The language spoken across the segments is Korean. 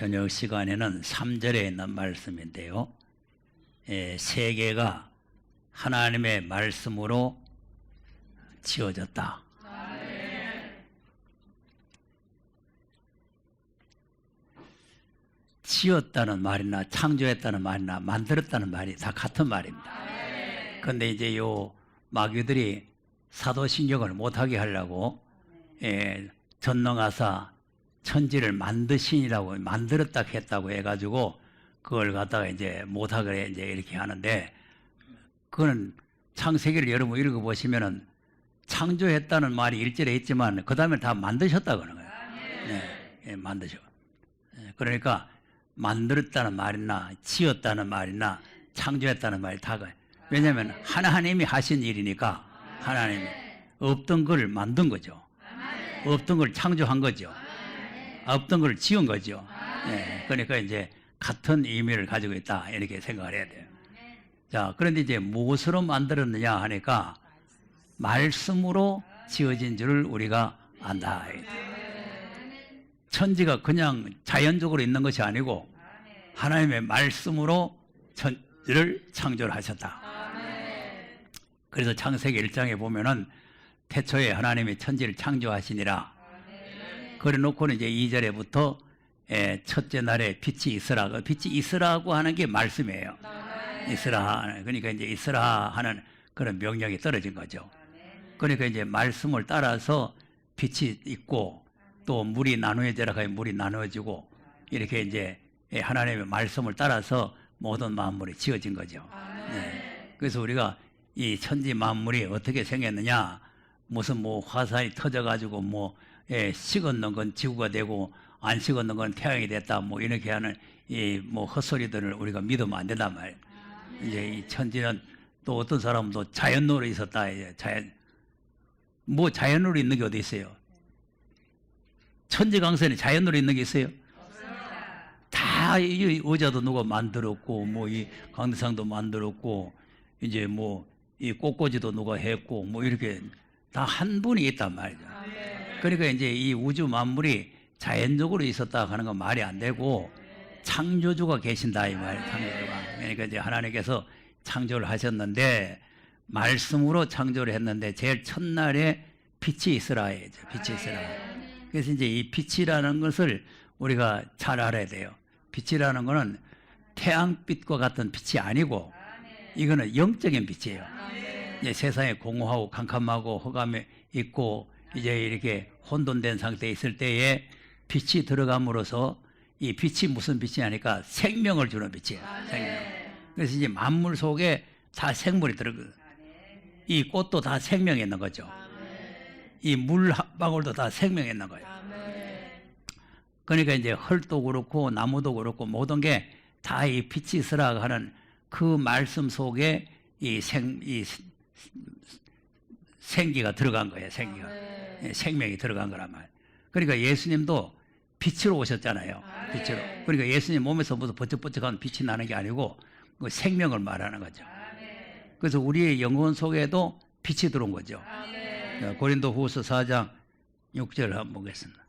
저녁 시간에는 3절에 있는 말씀인데요. 세계가 하나님의 말씀으로 지어졌다. 지었다는 말이나 창조했다는 말이나 만들었다는 말이 다 같은 말입니다. 그런데 이제 요 마귀들이 사도신경을 못하게 하려고 전능하사 천지를 만드신이라고 만들었다 했다고 해가지고 그걸 갖다가 이제 못하게 이제 이렇게 하는데, 그거는 창세기를 여러분 읽어보시면은 창조했다는 말이 일절에 있지만 그 다음에 다 만드셨다고 하는 거예요. 만드셔. 그러니까 만들었다는 말이나 지었다는 말이나 창조했다는 말이 다 그래요. 왜냐하면 하나님이 하신 일이니까 하나님이 없던 걸 만든 거죠. 없던 걸 창조한 거죠. 없던 걸 지은 거죠. 그러니까 이제 같은 의미를 가지고 있다 이렇게 생각을 해야 돼요. 자, 그런데 이제 무엇으로 만들었느냐 하니까 말씀으로 지어진 줄을 우리가 안다. 천지가 그냥 자연적으로 있는 것이 아니고 하나님의 말씀으로 천지를 창조를 하셨다. 그래서 창세기 1장에 보면은 태초에 하나님이 천지를 창조하시니라. 그래 놓고는 이제 2절에부터 첫째 날에 빛이 있으라. 빛이 있으라고 하는 게 말씀이에요. 있으라. 그러니까 이제 있으라 하는 그런 명령이 떨어진 거죠. 그러니까 이제 말씀을 따라서 빛이 있고 또 물이 나누어지라 하면 물이 나누어지고 이렇게 이제 하나님의 말씀을 따라서 모든 만물이 지어진 거죠. 그래서 우리가 이 천지 만물이 어떻게 생겼느냐, 무슨 뭐 화산이 터져가지고 뭐 식었는 건 지구가 되고 안 식었는 건 태양이 됐다 뭐 이렇게 하는 이 뭐 헛소리들을 우리가 믿으면 안 된단 말이에요. 이제 이 천지는 또 어떤 사람도 자연으로 있었다. 자연으로 있는 게 어디 있어요? 천지강선에 자연으로 있는 게 있어요? 다 이 의자도 누가 만들었고 뭐 이 강대상도 만들었고 이제 뭐 이 꽃꽂이도 누가 했고 뭐 이렇게 다 한 분이 있단 말이죠. 그러니까 이제 이 우주 만물이 자연적으로 있었다 하는 건 말이 안 되고 창조주가 계신다 이 말이에요. 창조주가. 그러니까 이제 하나님께서 창조를 하셨는데 말씀으로 창조를 했는데 제일 첫날에 빛이 있으라 해야죠. 빛이 있으라. 그래서 이제 이 빛이라는 것을 우리가 잘 알아야 돼요. 빛이라는 것은 태양빛과 같은 빛이 아니고 이거는 영적인 빛이에요. 이제 세상에 공허하고 캄캄하고 흑암에 있고 이제 이렇게 혼돈된 상태에 있을 때에 빛이 들어감으로써 이 빛이 무슨 빛이 아니까 생명을 주는 빛이에요. 생명. 그래서 이제 만물 속에 다 생물이 들어가요. 이 꽃도 다 생명이 있는 거죠. 이 물 한 방울도 다 생명이 있는 거예요. 그러니까 이제 흙도 그렇고 나무도 그렇고 모든 게 다 이 빛이 있으라 하는 그 말씀 속에 이 생기가 들어간 거예요. 생기가. 생명이 들어간 거란 말이에요. 그러니까 예수님도 빛으로 오셨잖아요. 빛으로. 그러니까 예수님 몸에서 무슨 번쩍번쩍한 빛이 나는 게 아니고 그 생명을 말하는 거죠. 그래서 우리의 영혼 속에도 빛이 들어온 거죠. 고린도후서 4장 6절 한번 보겠습니다.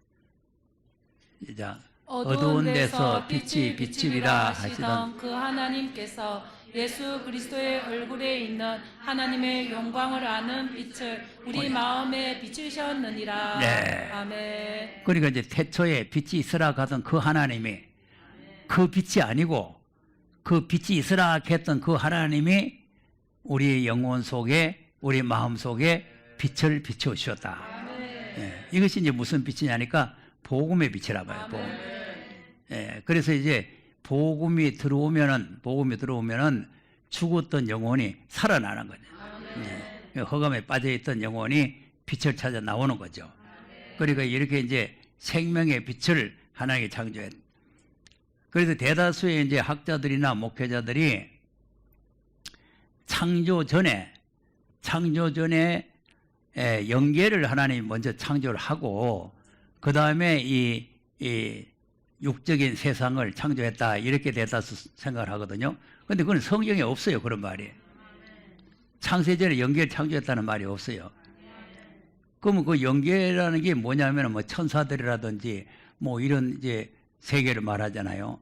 시작. 어두운 데서 빛이 비치리라 하시던 그 하나님께서 예수 그리스도의 얼굴에 있는 하나님의 영광을 아는 빛을 우리 마음에 비추셨느니라. 네. 아멘. 그러니까 이제 태초에 빛이 있으라 하던 그 하나님이 그 빛이 아니고 그 빛이 있으라 했던 그 하나님이 우리의 영혼 속에 우리 마음 속에 빛을 비추셨다. 이것이 이제 무슨 빛이냐니까 복음의 빛이라 봐요. 복음. 그래서 이제 복음이 들어오면은 죽었던 영혼이 살아나는 거죠. 흑암에 빠져있던 영혼이 빛을 찾아 나오는 거죠. 그러니까 이렇게 이제 생명의 빛을 하나님이 창조했. 그래서 대다수의 이제 학자들이나 목회자들이 창조 전에 영계를 하나님이 먼저 창조를 하고 그 다음에 이 육적인 세상을 창조했다 이렇게 대다수 생각을 하거든요. 그런데 그건 성경에 없어요. 그런 말이. 창세전에 영계를 창조했다는 말이 없어요. 그러면 그 영계라는 게 뭐냐면 뭐 천사들이라든지 뭐 이런 이제 세계를 말하잖아요.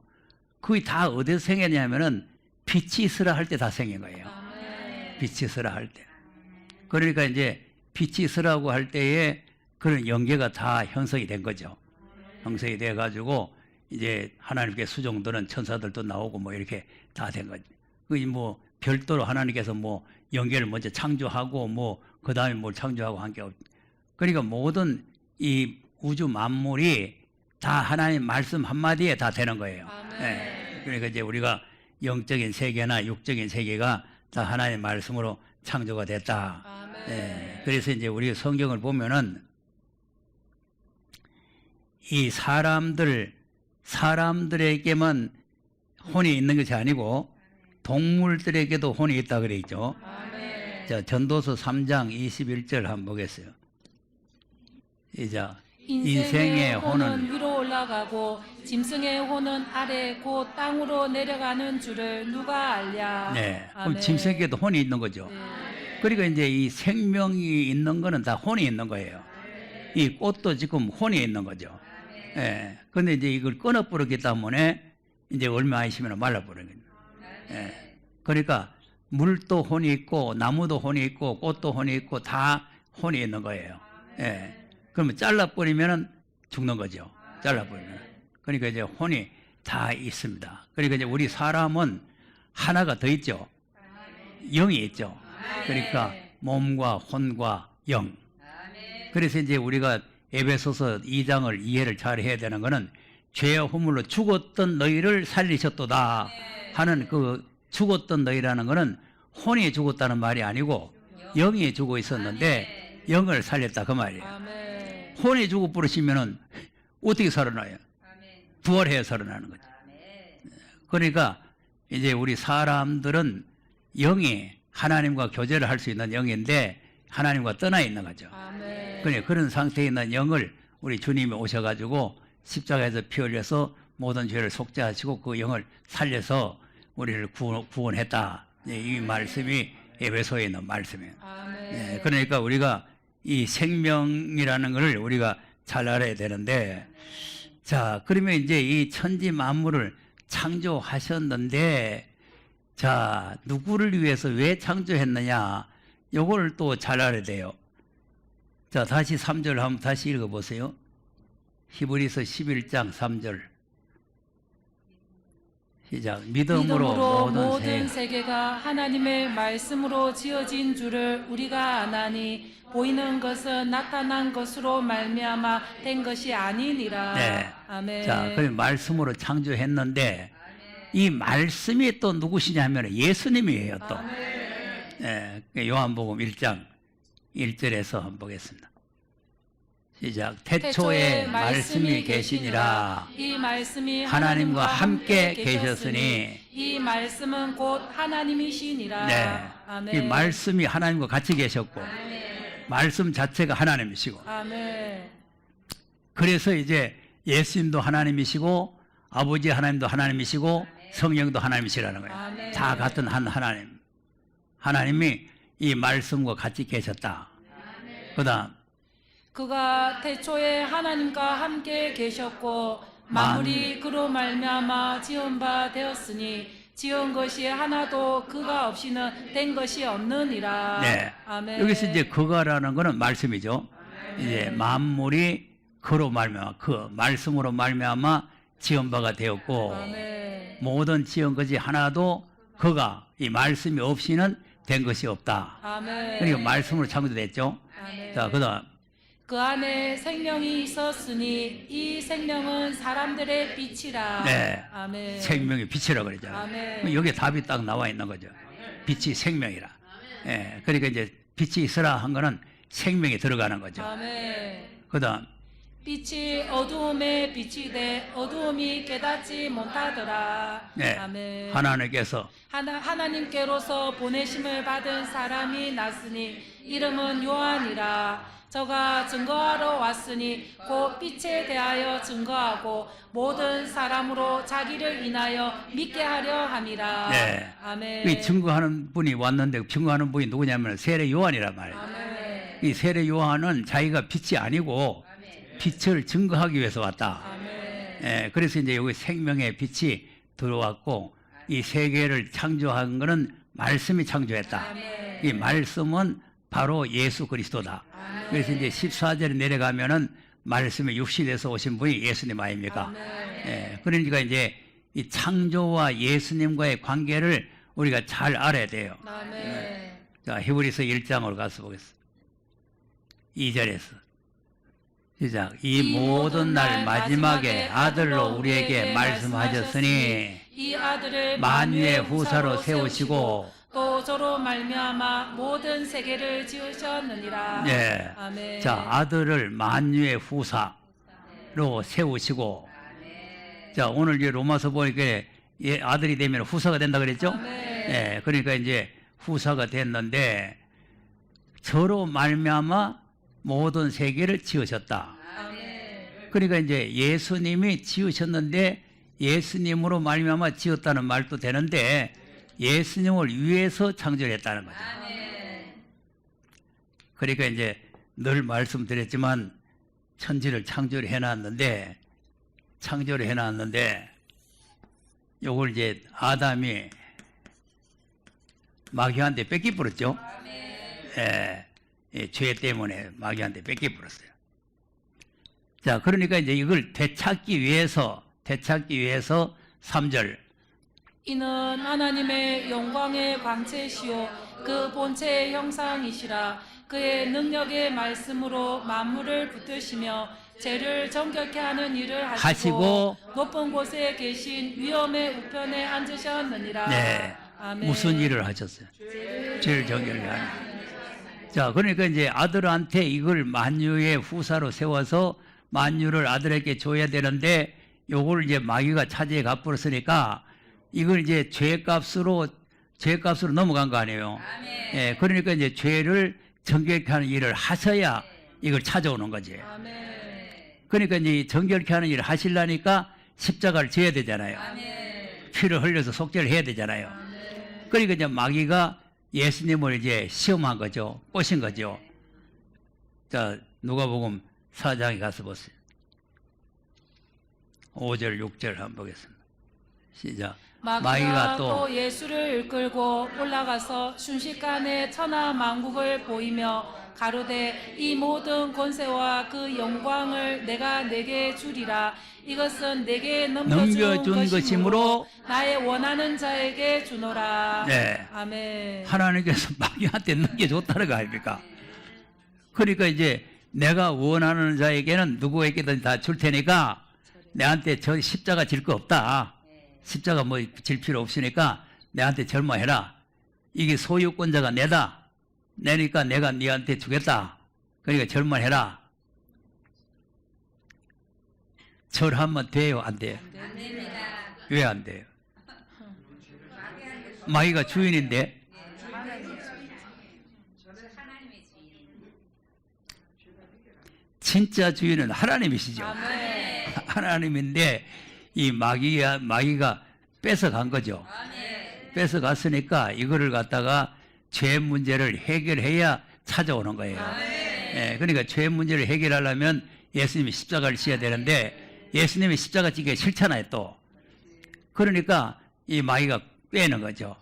그게 다 어디서 생겼냐면은 빛이 있으라 할 때 다 생긴 거예요. 빛이 있으라 할 때. 그러니까 이제 빛이 있으라고 할 때에 그런 영계가 다 형성이 된 거죠. 형성이 돼 가지고 이제 하나님께 수종들은 천사들도 나오고 뭐 이렇게 다 된 거죠. 그 뭐 별도로 하나님께서 뭐 영계를 먼저 창조하고 뭐 그다음에 뭘 창조하고 한 게 없. 그러니까 모든 이 우주 만물이 다 하나님 말씀 한마디에 다 되는 거예요. 예. 그러니까 이제 우리가 영적인 세계나 육적인 세계가 다 하나님의 말씀으로 창조가 됐다. 예. 그래서 이제 우리 성경을 보면은 이 사람들에게만 혼이 있는 것이 아니고 동물들에게도 혼이 있다 그랬죠. 자, 전도서 3장 21절 한번 보겠어요. 이자 인생의 혼은 위로 올라가고 짐승의 혼은 아래 곧 땅으로 내려가는 줄을 누가 알랴. 네. 그럼 짐승에게도 혼이 있는 거죠. 그러니까 이제 이 생명이 있는 거는 다 혼이 있는 거예요. 이 꽃도 지금 혼이 있는 거죠. 예. 근데 이제 이걸 끊어버렸기 때문에 이제 얼마 있으면 말라버리는 예. 그러니까 물도 혼이 있고 나무도 혼이 있고 꽃도 혼이 있고 다 혼이 있는 거예요. 예. 그러면 잘라버리면 죽는 거죠. 잘라버리면. 그러니까 이제 혼이 다 있습니다. 그러니까 이제 우리 사람은 하나가 더 있죠. 영이 있죠. 그러니까 몸과 혼과 영. 그래서 이제 우리가 에베소서 2장을 이해를 잘 해야 되는 거는 죄의 허물로 죽었던 너희를 살리셨도다 하는 그 죽었던 너희라는 거는 혼이 죽었다는 말이 아니고 영이 죽어 있었는데 영을 살렸다 그 말이에요. 혼이 죽어 버리시면은 어떻게 살아나요? 부활해야 살아나는 거죠. 그러니까 이제 우리 사람들은 영이 하나님과 교제를 할 수 있는 영인데 하나님과 떠나 있는 거죠. 그러니까 그런 상태에 있는 영을 우리 주님이 오셔가지고 십자가에서 피 흘려서 모든 죄를 속죄하시고 그 영을 살려서 우리를 구원했다. 이 말씀이 에베소에 있는 말씀이에요. 그러니까 우리가 이 생명이라는 것을 우리가 잘 알아야 되는데, 자, 그러면 이제 이 천지 만물을 창조하셨는데, 자, 누구를 위해서 왜 창조했느냐? 요걸 또 잘 알아야 돼요. 자, 다시 3절 한번 다시 읽어보세요. 히브리서 11장 3절. 시작. 믿음으로 모든 세계가 하나님의 말씀으로 지어진 줄을 우리가 아나니 보이는 것은 나타난 것으로 말미암아 된 것이 아니니라. 네. 아멘. 자, 그럼 말씀으로 창조했는데 이 말씀이 또 누구시냐 하면 예수님이에요, 또. 네, 요한복음 1장 1절에서 한번 보겠습니다. 시작. 태초에 말씀이 계시니라. 이 말씀이 하나님과 함께 계셨으니 이 말씀은 곧 하나님이시니라. 네. 아멘. 이 말씀이 하나님과 같이 계셨고 말씀 자체가 하나님이시고 그래서 이제 예수님도 하나님이시고 아버지 하나님도 하나님이시고 성령도 하나님이시라는 거예요. 다 같은 한 하나님. 하나님이 이 말씀과 같이 계셨다. 그다음 그가 태초에 하나님과 함께 계셨고 만물이 그로 말미암아 지은 바 되었으니 지은 것이 하나도 그가 없이는 된 것이 없느니라. 네. 아멘. 여기서 이제 그가라는 거는 말씀이죠. 이제 만물이 그로 말미암아 그 말씀으로 말미암아 지은 바가 되었고 아멘. 모든 지은 것이 하나도 그가 이 말씀이 없이는 된 것이 없다. 아멘. 그러니까 말씀으로 창조됐죠. 아멘. 자, 그다음 그 안에 생명이 있었으니 이 생명은 사람들의 빛이라. 네. 아멘. 생명의 빛이라고 그러잖아요. 아멘. 여기에 답이 딱 나와 있는 거죠. 빛이 생명이라. 예, 그러니까 이제 빛이 있으라 한 거는 생명이 들어가는 거죠. 아멘. 그다음 빛이 어두움에 빛이 돼 어두움이 깨닫지 못하더라. 네. 아멘. 하나님께서 하나님께로서 보내심을 받은 사람이 났으니 이름은 요한이라. 저가 증거하러 왔으니 곧 빛에 대하여 증거하고 모든 사람으로 자기를 인하여 믿게 하려 함이라. 네. 아멘. 이 증거하는 분이 왔는데 증거하는 분이 누구냐면 세례 요한이란 말이에요. 아멘. 이 세례 요한은 자기가 빛이 아니고 빛을 증거하기 위해서 왔다. 아멘. 예, 그래서 이제 여기 생명의 빛이 들어왔고 이 세계를 창조한 거는 말씀이 창조했다. 이 말씀은 바로 예수 그리스도다. 그래서 이제 14절에 내려가면은 말씀이 육신에서 오신 분이 예수님 아닙니까? 예, 그러니까 이제 이 창조와 예수님과의 관계를 우리가 잘 알아야 돼요. 자, 히브리서 1장으로 가서 보겠습니다. 2절에서 시작. 이 모든 날 마지막에 아들로 우리에게 말씀하셨으니 이 아들을 만유의 후사로 세우시고 또 저로 말미암아 모든 세계를 지으셨느니라. 예. 아멘. 자, 아들을 만유의 후사로 세우시고 자, 오늘 이제 로마서 보니까 예, 아들이 되면 후사가 된다 그랬죠? 예, 그러니까 이제 후사가 됐는데 저로 말미암아 모든 세계를 지으셨다. 그러니까 이제 예수님이 지으셨는데 예수님으로 말미암아 지었다는 말도 되는데 예수님을 위해서 창조했다는 거죠. 그러니까 이제 늘 말씀드렸지만 천지를 창조를 해놨는데 요걸 이제 아담이 마귀한테 뺏기 버렸죠. 예, 죄 때문에 마귀한테 뺏기 버렸어요. 자, 그러니까 이제 이걸 되찾기 위해서 3절 이는 하나님의 영광의 광채시요 그 본체의 형상이시라. 그의 능력의 말씀으로 만물을 붙드시며 죄를 정결케 하는 일을 하시고 높은 곳에 계신 위엄의 우편에 앉으셨느니라. 네. 아멘. 무슨 일을 하셨어요? 죄를 정결케 하는. 자, 그러니까 이제 아들한테 이걸 만유의 후사로 세워서 만유를 아들에게 줘야 되는데 요걸 이제 마귀가 차지해 가버렸으니까 이걸 이제 죄값으로 넘어간 거 아니에요. 예, 그러니까 이제 죄를 정결케 하는 일을 하셔야 이걸 찾아오는 거지. 그러니까 이제 정결케 하는 일을 하시려니까 십자가를 져야 되잖아요. 피를 흘려서 속죄를 해야 되잖아요. 그러니까 이제 마귀가 예수님을 이제 시험한 거죠. 꼬신 거죠. 자, 누가복음 4장에 가서 보세요. 5절, 6절 한번 보겠습니다. 시작. 마귀가 또 예수를 이끌고 올라가서 순식간에 천하 만국을 보이며 가로되 이 모든 권세와 그 영광을 내가 내게 주리라. 이것은 내게 넘겨준 것이므로 나의 원하는 자에게 주노라. 네. 아멘. 하나님께서 마귀한테 넘겨줬다는 거 아닙니까? 그러니까 이제 내가 원하는 자에게는 누구에게든 다 줄 테니까 내한테 저 십자가 질 거 없다. 십자가 뭐 질 필요 없으니까 내한테 절마해라. 이게 소유권자가 내니까 내가 네한테 주겠다. 그러니까 절마해라. 절하면 돼요, 안 돼요? 안 됩니다. 왜 안 돼요? 마귀가 주인인데. 저는 하나님의 주인입니다. 진짜 주인은 하나님이시죠. 아멘. 하나님인데 이 마귀가 뺏어간 거죠. 뺏어갔으니까 이거를 갖다가 죄 문제를 해결해야 찾아오는 거예요. 예, 그러니까 죄 문제를 해결하려면 예수님이 십자가를 지어야 되는데 예수님이 십자가 지기가 싫잖아요, 또. 그러니까 이 마귀가 빼는 거죠.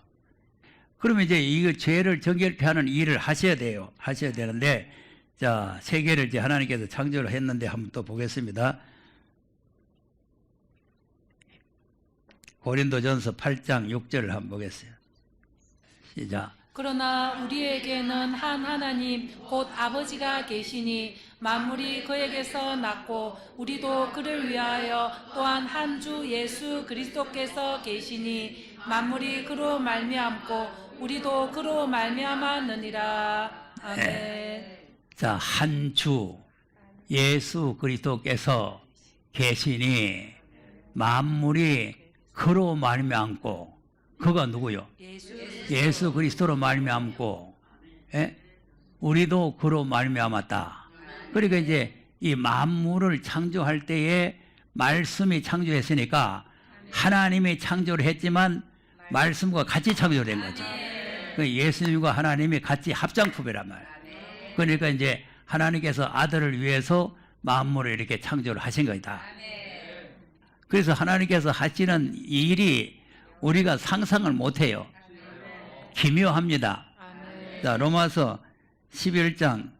그러면 이제 이 죄를 정결케 하는 일을 하셔야 돼요. 하셔야 되는데, 자, 세계를 이제 하나님께서 창조를 했는데 한번 또 보겠습니다. 고린도전서 8장 6절을 한번 보겠어요. 시작. 그러나 우리에게는 한 하나님 곧 아버지가 계시니 만물이 그에게서 났고 우리도 그를 위하여 또한 한 주 예수 그리스도께서 계시니 만물이 그로 말미암고 우리도 그로 말미암았느니라. 아멘. 자, 한 주 예수 그리스도께서 계시니 만물이 그로 말미암고 그가 누구요? 예수 그리스도로 말미암고, 예? 우리도 그로 말미암았다. 그러니까 이제 이 만물을 창조할 때에 말씀이 창조했으니까 하나님이 창조를 했지만 말씀과 같이 창조된 거죠. 예수님과 하나님이 같이 합장품이란 말이에요. 그러니까 이제 하나님께서 아들을 위해서 만물을 이렇게 창조를 하신 거다. 그래서 하나님께서 하시는 이 일이 우리가 상상을 못해요. 기묘합니다. 아멘. 자, 로마서 11장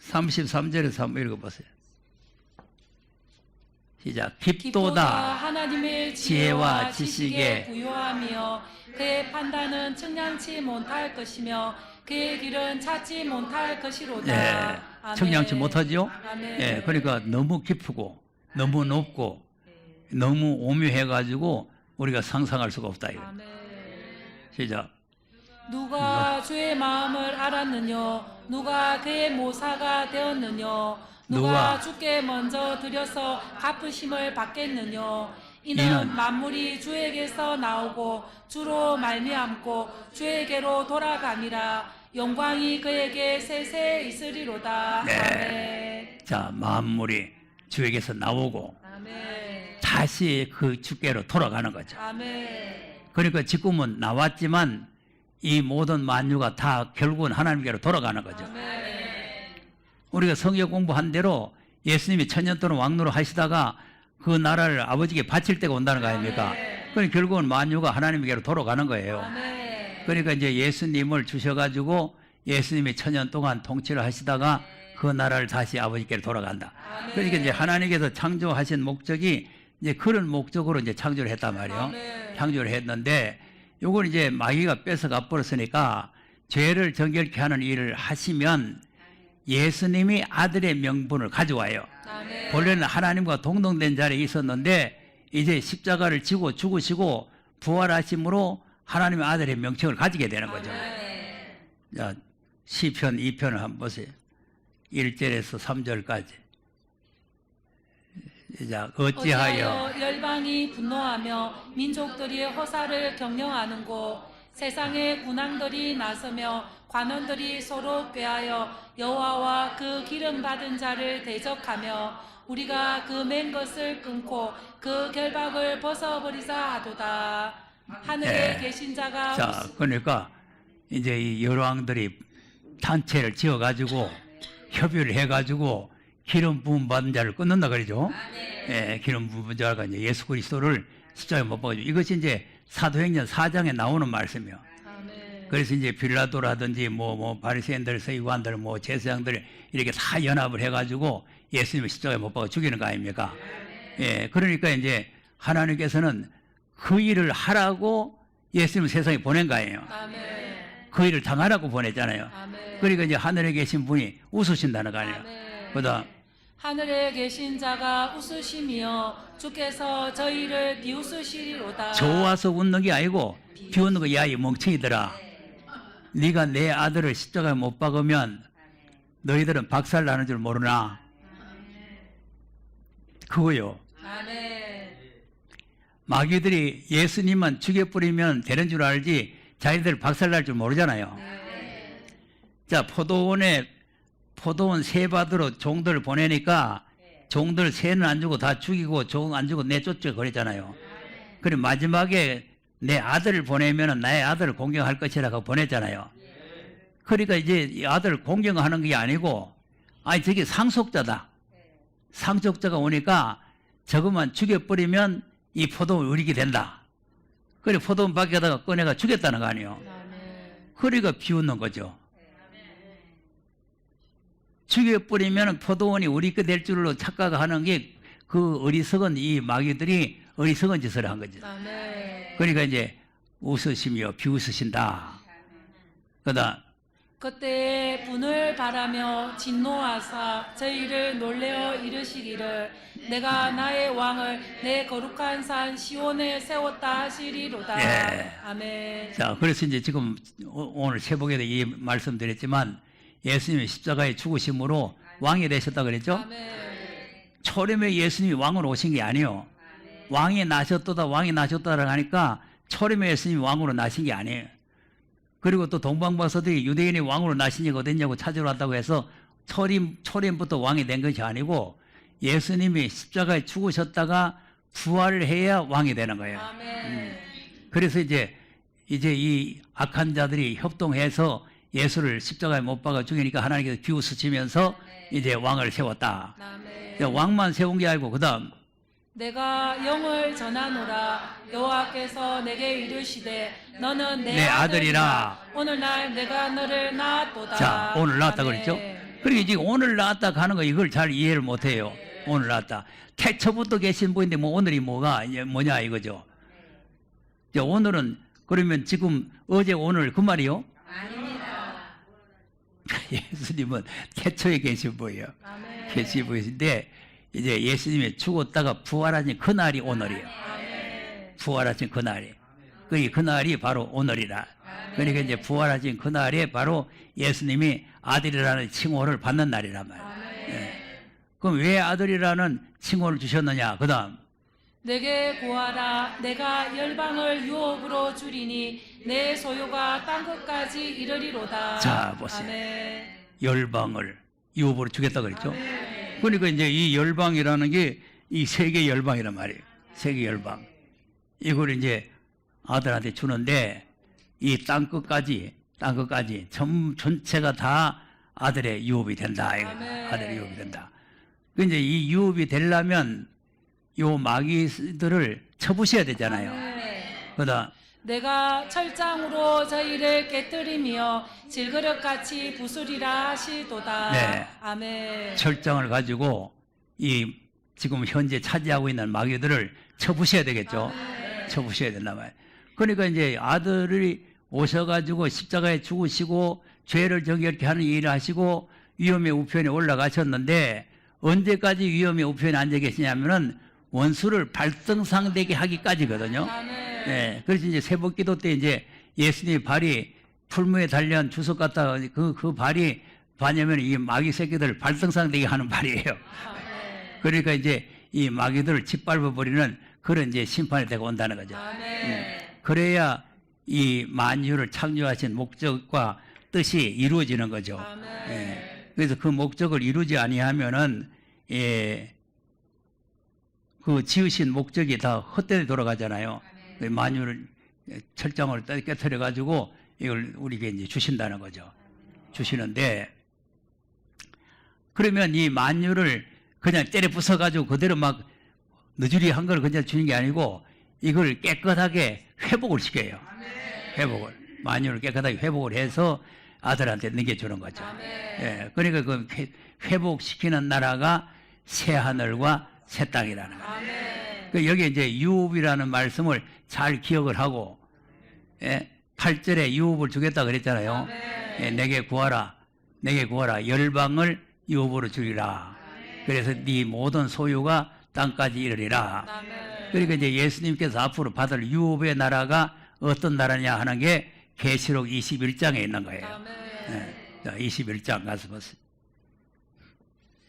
33절에서 한번 읽어보세요. 시작. 깊도다 하나님의 지혜와 지식에 부요하며 그의 판단은 측량치 못할 것이며 그의 길은 찾지 못할 것이로다. 네, 아멘. 청량치 못하죠? 아멘. 예, 그러니까 너무 깊고 너무 높고 너무 오묘해가지고 우리가 상상할 수가 없다. 이거. 아멘. 시작. 누가 주의 마음을 알았느뇨? 누가 그의 모사가 되었느뇨? 누가 누가? 주께 먼저 드려서 갚으심을 받겠느뇨? 이는 이는 만물이 주에게서 나오고 주로 말미암고 주에게로 돌아가니라. 영광이 그에게 세세 있으리로다. 네. 자, 만물이 주에게서 나오고 아멘. 다시 그 주께로 돌아가는 거죠. 아멘. 그러니까 지금은 나왔지만 이 모든 만유가 다 결국은 하나님께로 돌아가는 거죠. 아멘. 우리가 성경 공부한 대로 예수님이 천년 동안 왕노로 하시다가 그 나라를 아버지께 바칠 때가 온다는 거 아닙니까? 그러니까 결국은 만유가 하나님께로 돌아가는 거예요. 아멘. 그러니까 이제 예수님을 주셔가지고 예수님이 천년 동안 통치를 하시다가 그 나라를 다시 아버지께로 돌아간다. 그러니까 이제 하나님께서 창조하신 목적이 이제 그런 목적으로 이제 창조를 했단 말이에요. 아멘. 창조를 했는데 요걸 이제 마귀가 뺏어가 버렸으니까 죄를 정결케 하는 일을 하시면 예수님이 아들의 명분을 가져와요. 아멘. 본래는 하나님과 동등된 자리에 있었는데 이제 십자가를 지고 죽으시고 부활하심으로 하나님의 아들의 명칭을 가지게 되는 거죠. 아멘. 자, 시편 2편을 한번 보세요. 1절에서 3절까지. 자, 어찌하여 열방이 분노하며 민족들이 허사를 경영하는고 세상의 군왕들이 나서며 관원들이 서로 꾀하여 여호와와 그 기름 받은 자를 대적하며 우리가 그 맨 것을 끊고 그 결박을 벗어버리자 하도다. 하늘에 네. 계신 자가 자, 그러니까 이제 이 여왕들이 단체를 지어가지고 협의를 해가지고 기름 부음 받은 자를 끊는다 그러죠. 예, 기름 부은 자가 이제 예수 그리스도를 십자가에 못 박아주고 이것이 이제 사도행전 4장에 나오는 말씀이요. 아멘. 그래서 이제 빌라도라든지 바리새인들, 서기관들, 제사장들 이렇게 다 연합을 해가지고 예수님을 십자가에 못 박아 죽이는 거 아닙니까? 예, 그러니까 이제 하나님께서는 그 일을 하라고 예수님을 세상에 보낸 거 아니에요. 아멘. 그 일을 당하라고 보냈잖아요. 아멘. 그러니까 이제 하늘에 계신 분이 웃으신다는 거 아니에요. 아멘. 그다음 하늘에 계신 자가 웃으시며 주께서 저희를 비웃으시리로다. 좋아서 웃는 게 아니고 비웃는 거 야 이 멍청이들아. 네가 내 아들을 십자가에 못 박으면 너희들은 박살 나는 줄 모르나? 그거요. 아멘. 마귀들이 예수님만 죽여버리면 되는 줄 알지 자기들 박살 날 줄 모르잖아요. 자, 포도원 새 받으러 종들 보내니까 종들 새는 안 주고 다 죽이고 종 안 주고 내쫓아 그랬잖아요. 그리고 마지막에 내 아들을 보내면 나의 아들을 공경할 것이라고 보냈잖아요. 그러니까 이제 이 아들을 공경하는 게 아니고 아니 저게 상속자다. 상속자가 오니까 저것만 죽여버리면 이 포도원 우리게 된다. 그래 포도원 밖에다가 꺼내가 죽였다는 거 아니에요. 아멘. 그러니까 비웃는 거죠. 죽여버리면 포도원이 우리 거 될 줄로 착각하는 게 그 어리석은 이 마귀들이 어리석은 짓을 한 거죠. 아멘. 그러니까 이제 웃으시며 비웃으신다. 그다음 그때 분을 바라며 진노하사 저희를 놀래어 이르시기를 내가 나의 왕을 내 거룩한 산 시온에 세웠다 하시리로다. 예. 아멘. 자, 그래서 이제 지금 오늘 새벽에도 이 말씀드렸지만 예수님이 십자가에 죽으심으로 왕이 되셨다 그랬죠? 아멘. 초림에 예수님이 왕으로 오신 게 아니에요. 왕이 나셨다라고 하니까 초림에 예수님이 왕으로 나신 게 아니에요. 그리고 또 동방박사들이 유대인이 왕으로 나신 이가 어딨냐고 찾으러 왔다고 해서 초림부터 왕이 된 것이 아니고 예수님이 십자가에 죽으셨다가 부활을 해야 왕이 되는 거예요. 아멘. 그래서 이제 이 악한 자들이 협동해서 예수를 십자가에 못 박아 죽이니까 하나님께서 비웃으시면서 이제 왕을 세웠다. 아멘. 왕만 세운 게 아니고 그다음 내가 영을 전하노라. 여호와께서 내게 이르시되 너는 내 내 아들이라. 오늘날 내가 너를 낳았도다. 자, 오늘 낳았다 아멘. 그랬죠? 그러니까 지금 오늘 낳았다 하는 거 이걸 잘 이해를 못 해요. 오늘 낳았다. 태초부터 계신 분인데 뭐 오늘이 뭐냐 이거죠. 자, 오늘은 그러면 지금 어제 오늘 그 말이요? 아닙니다. 예수님은 태초에 계신 분이에요. 아멘. 계신 분이신데 이제 예수님이 죽었다가 부활하신 그날이 오늘이에요. 아멘. 부활하신 그날이. 그날이 바로 오늘이라. 그러니까 이제 부활하신 그날에 바로 예수님이 아들이라는 칭호를 받는 날이란 말이에요. 예. 그럼 왜 아들이라는 칭호를 주셨느냐? 그 다음 내게 구하라. 내가 열방을 유업으로 주리니 내 소유가 땅 끝까지 이르리로다. 자, 보세요. 아멘. 열방을 유업으로 주겠다 그랬죠? 아멘. 그러니까 이제 이 열방이라는 게 이 세계 열방이란 말이에요. 세계 열방. 이걸 이제 아들한테 주는데 이 땅 끝까지 전체가 다 아들의 유업이 된다. 이거. 아멘. 아들의 유업이 된다. 그 이제 이 유업이 되려면 요 마귀들을 쳐부셔야 되잖아요. 아멘. 그다음 내가 철장으로 저희를 깨뜨리며 질그릇같이 부수리라 하시도다. 네. 아멘. 철장을 가지고 이 지금 현재 차지하고 있는 마귀들을 쳐부셔야 되겠죠. 쳐부셔야 된단 말이에요. 그러니까 이제 아들이 오셔가지고 십자가에 죽으시고 죄를 정결케 하는 일을 하시고 위험의 우편에 올라가셨는데 언제까지 위험의 우편에 앉아 계시냐면은 원수를 발등상되게 하기까지거든요. 아멘. 예, 그래서 이제 새벽기도 때 이제 예수님의 발이 풀무에 달려한 주석 같다 그 발이 반야면 이 마귀 새끼들 발등상되게 하는 발이에요. 아멘. 그러니까 이제 이 마귀들을 짓밟아 버리는 그런 이제 심판이 되고 온다는 거죠. 아멘. 그래야 이 만유를 창조하신 목적과 뜻이 이루어지는 거죠. 아멘. 예, 그래서 그 목적을 이루지 아니하면은 그 지으신 목적이 다 헛되게 돌아가잖아요. 그 만유를 철장을 깨뜨려 가지고 이걸 우리에게 이제 주신다는 거죠. 주시는데 그러면 이 만유를 그냥 때려 부숴 가지고 그대로 막 너주리 한 걸 그냥 주는 게 아니고 이걸 깨끗하게 회복을 시켜요. 회복을 만유를 깨끗하게 회복을 해서 아들한테 넘겨주는 거죠. 예, 그러니까 그 회복시키는 나라가 새 하늘과 새 땅이라는 거예요. 아멘. 그 여기 이제 유업이라는 말씀을 잘 기억을 하고, 예, 8절에 유업을 주겠다 그랬잖아요. 예, 내게 구하라, 열방을 유업으로 주리라. 그래서 네 모든 소유가 땅까지 이르리라. 아멘. 그러니까 이제 예수님께서 앞으로 받을 유업의 나라가 어떤 나라냐 하는 게 계시록 21장에 있는 거예요. 아멘. 예, 자, 21장 가서 보세요.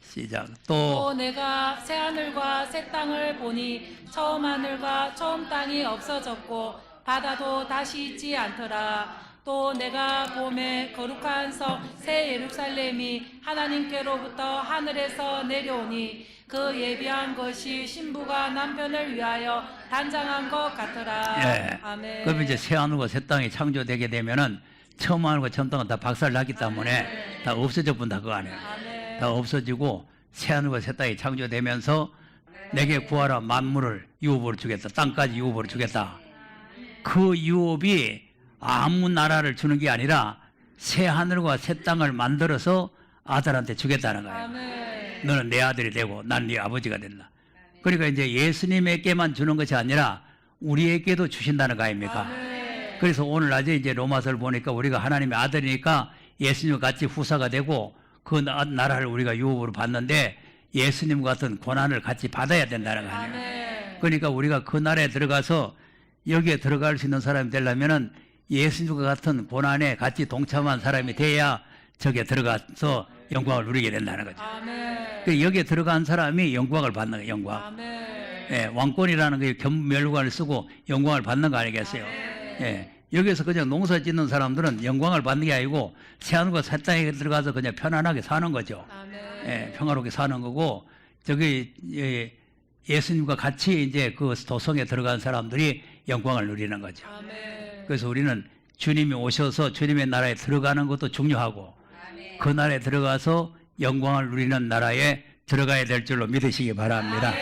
시작. 또 내가 새 하늘과 새 땅을 보니 처음 하늘과 처음 땅이 없어졌고 바다도 다시 있지 않더라. 또 내가 봄에 거룩한 성 새 예루살렘이 하나님께로부터 하늘에서 내려오니 그 예비한 것이 신부가 남편을 위하여 단장한 것 같더라. 예. 아멘. 그럼 이제 새 하늘과 새 땅이 창조되게 되면은 처음 하늘과 처음 땅은 다 박살났기 때문에 다 없어져 본다 그거 아니에요. 아멘. 다 없어지고 새 하늘과 새 땅이 창조되면서 내게 구하라 만물을 유업으로 주겠다. 땅까지 유업으로 주겠다. 그 유업이 아무 나라를 주는 게 아니라 새 하늘과 새 땅을 만들어서 아들한테 주겠다는 거예요. 아멘. 너는 내 아들이 되고 난 네 아버지가 된다. 그러니까 이제 예수님에게만 주는 것이 아니라 우리에게도 주신다는 거 아닙니까? 아멘. 그래서 오늘 낮에 이제 로마서를 보니까 우리가 하나님의 아들이니까 예수님과 같이 후사가 되고 그 나라를 우리가 유업으로 받는데 예수님과 같은 고난을 같이 받아야 된다는 거 아니에요. 아멘. 그러니까 우리가 그 나라에 들어가서 여기에 들어갈 수 있는 사람이 되려면은 예수님과 같은 고난에 같이 동참한 사람이 돼야 저기에 들어가서 영광을 누리게 된다는 거죠. 아멘. 그 여기에 들어간 사람이 영광을 받는 거예요. 영광. 아멘. 예, 왕권이라는 게 겸멸관을 쓰고 영광을 받는 거 아니겠어요? 예, 여기서 그냥 농사 짓는 사람들은 영광을 받는 게 아니고 새하늘과 새 땅에 들어가서 그냥 편안하게 사는 거죠. 아멘. 예, 평화롭게 사는 거고 저기 예수님과 같이 이제 그 도성에 들어간 사람들이 영광을 누리는 거죠. 아멘. 그래서 우리는 주님이 오셔서 주님의 나라에 들어가는 것도 중요하고 그 나라에 들어가서 영광을 누리는 나라에 들어가야 될 줄로 믿으시기 바랍니다.